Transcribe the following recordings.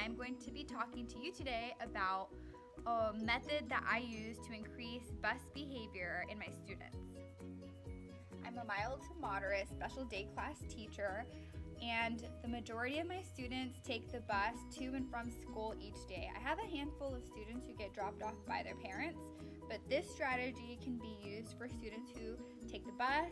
I'm going to be talking to you today about a method that I use to increase bus behavior in my students. I'm a mild to moderate special day class teacher, and the majority of my students take the bus to and from school each day. I have a handful of students who get dropped off by their parents, but this strategy can be used for students who take the bus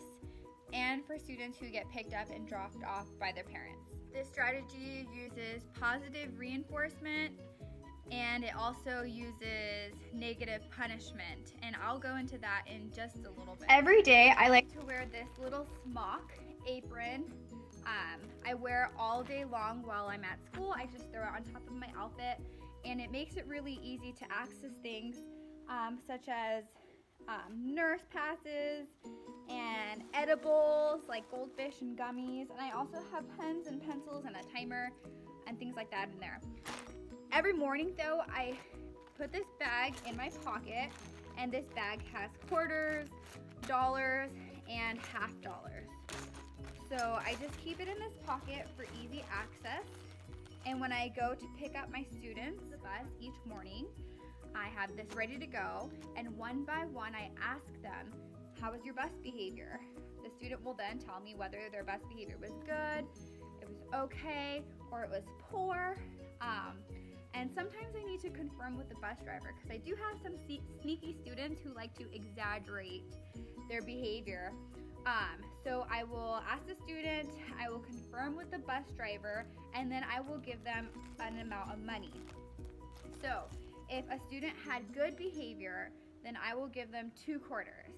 and for students who get picked up and dropped off by their parents. This strategy uses positive reinforcement, and it also uses negative punishment, and I'll go into that in just a little bit. Every day I like to wear this little smock apron. I wear it all day long while I'm at school. I just throw it on top of my outfit, and it makes it really easy to access things such as nurse passes and edibles like goldfish and gummies, and I also have pens and pencils and a timer and things like that in there. Every morning though, I put this bag in my pocket, and this bag has quarters, dollars, and half dollars. So I just keep it in this pocket for easy access, and when I go to pick up my students the bus each morning, I have this ready to go, and one by one I ask them, how was your bus behavior? The student will then tell me whether their bus behavior was good, it was okay, or it was poor. And sometimes I need to confirm with the bus driver, because I do have some sneaky students who like to exaggerate their behavior. So I will ask the student, I will confirm with the bus driver, and then I will give them an amount of money. So if a student had good behavior, then I will give them 2 quarters,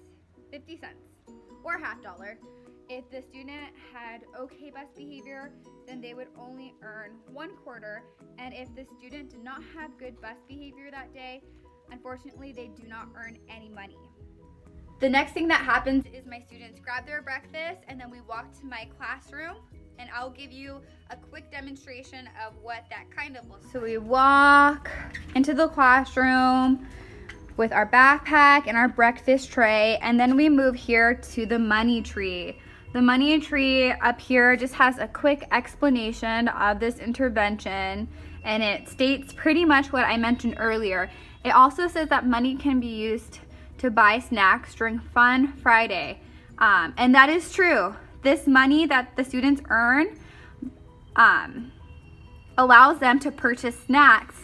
50 cents, or half dollar. If the student had okay bus behavior, then they would only earn 1 quarter, and if the student did not have good bus behavior that day, unfortunately they do not earn any money. The next thing that happens is my students grab their breakfast, and then we walk to my classroom, and I'll give you a quick demonstration of what that kind of looks like. So we walk into the classroom with our backpack and our breakfast tray, and then we move here to the money tree. The money tree up here just has a quick explanation of this intervention, and it states pretty much what I mentioned earlier. It also says that money can be used to buy snacks during Fun Friday, and that is true. This money that the students earn allows them to purchase snacks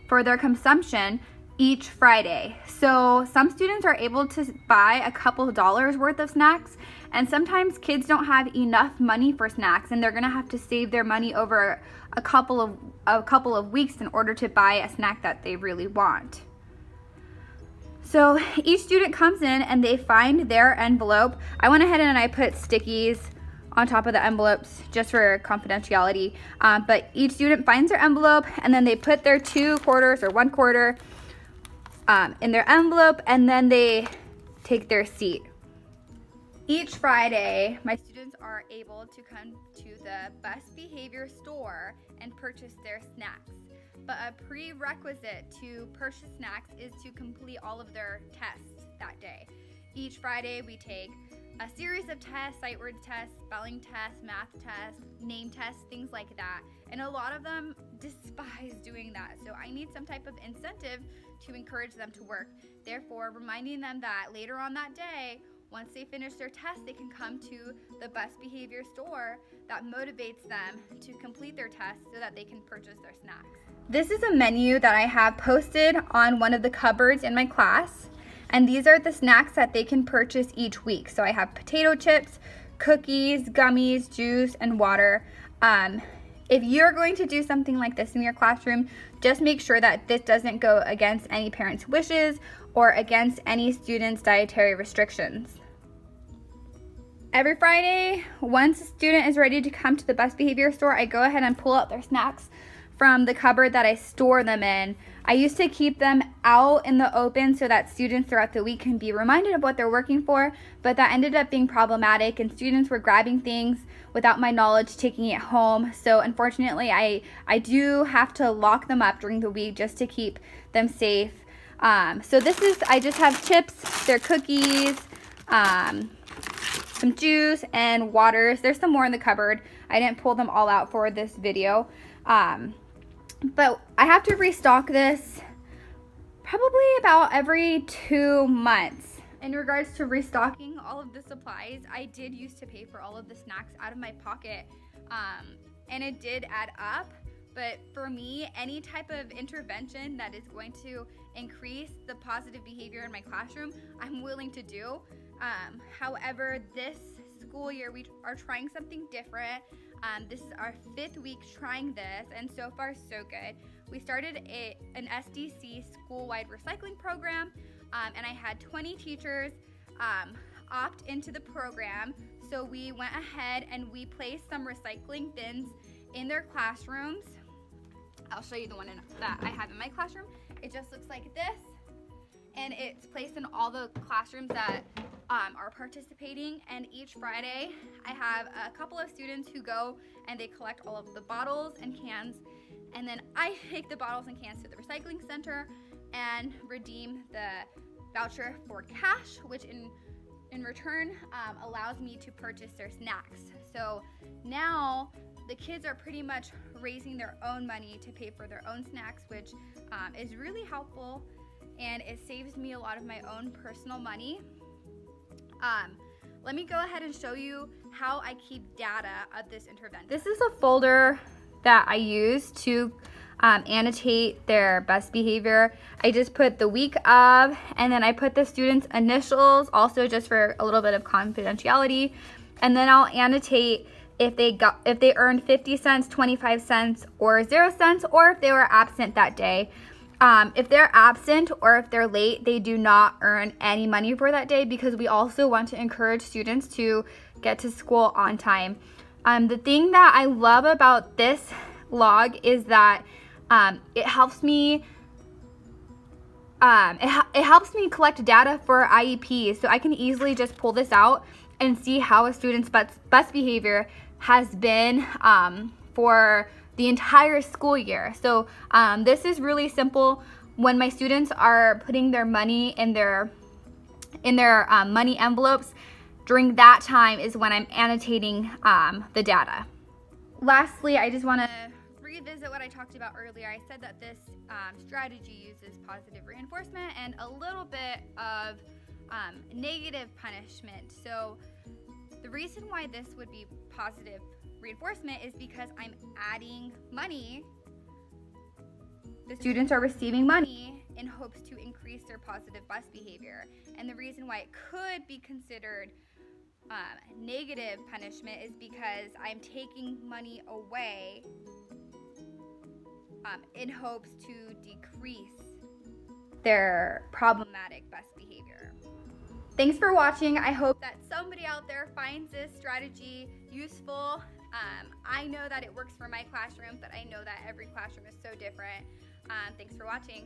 for their consumption each Friday. So some students are able to buy a couple of dollars worth of snacks, and sometimes kids don't have enough money for snacks, and they're gonna have to save their money over a couple of weeks in order to buy a snack that they really want. So each student comes in and they find their envelope. I went ahead and I put stickies on top of the envelopes just for confidentiality, but each student finds their envelope, and then they put their 2 quarters or 1 quarter in their envelope, and then they take their seat. Each Friday, my students are able to come to the bus behavior store and purchase their snacks. But a prerequisite to purchase snacks is to complete all of their tests that day. Each Friday, we take a series of tests, sight word tests, spelling tests, math tests, name tests, things like that. And a lot of them despise doing that. So I need some type of incentive to encourage them to work. Therefore, reminding them that later on that day, once they finish their test, they can come to the bus behavior store that motivates them to complete their tests so that they can purchase their snacks. This is a menu that I have posted on one of the cupboards in my class, and these are the snacks that they can purchase each week. So I have potato chips, cookies, gummies, juice, and water. If you're going to do something like this in your classroom, just make sure that this doesn't go against any parent's wishes or against any student's dietary restrictions. Every Friday, once a student is ready to come to the bus behavior store, I go ahead and pull out their snacks from the cupboard that I store them in. I used to keep them out in the open so that students throughout the week can be reminded of what they're working for, but that ended up being problematic, and students were grabbing things without my knowledge, taking it home. So unfortunately, I do have to lock them up during the week just to keep them safe. So this is, I just have chips, their cookies, some juice and waters. There's some more in the cupboard. I didn't pull them all out for this video. but I have to restock this probably about every 2 months. In regards to restocking all of the supplies, I did used to pay for all of the snacks out of my pocket, and it did add up. But for me, any type of intervention that is going to increase the positive behavior in my classroom, I'm willing to do. However, this school year, we are trying something different. This is our 5th week trying this, and so far so good. We started an SDC school-wide recycling program, and I had 20 teachers opt into the program. So we went ahead and we placed some recycling bins in their classrooms. I'll show you the one that I have in my classroom. It just looks like this, and it's placed in all the classrooms that are participating. And each Friday, I have a couple of students who go and they collect all of the bottles and cans, and then I take the bottles and cans to the recycling center and redeem the voucher for cash, which in return allows me to purchase their snacks. So now the kids are pretty much raising their own money to pay for their own snacks, which is really helpful, and it saves me a lot of my own personal money. Let me go ahead and show you how I keep data of this intervention. This is a folder that I use to annotate their best behavior. I just put the week of, and then I put the students' initials, also just for a little bit of confidentiality. And then I'll annotate if they earned 50 cents, 25 cents, or 0 cents, or if they were absent that day. If they're absent or if they're late, they do not earn any money for that day, because we also want to encourage students to get to school on time. The thing that I love about this log is that it helps me collect data for IEPs, so I can easily just pull this out and see how a student's best behavior has been for the entire school year. So this is really simple. When my students are putting their money in their money envelopes, during that time is when I'm annotating the data. Lastly, I just want to revisit what I talked about earlier. I said that this strategy uses positive reinforcement and a little bit of negative punishment. So the reason why this would be positive reinforcement is because I'm adding money. The students are receiving money in hopes to increase their positive best behavior. And the reason why it could be considered negative punishment is because I'm taking money away in hopes to decrease their problematic best behavior. Thanks for watching. I hope that somebody out there finds this strategy useful. I know that it works for my classroom, but I know that every classroom is so different. Thanks for watching.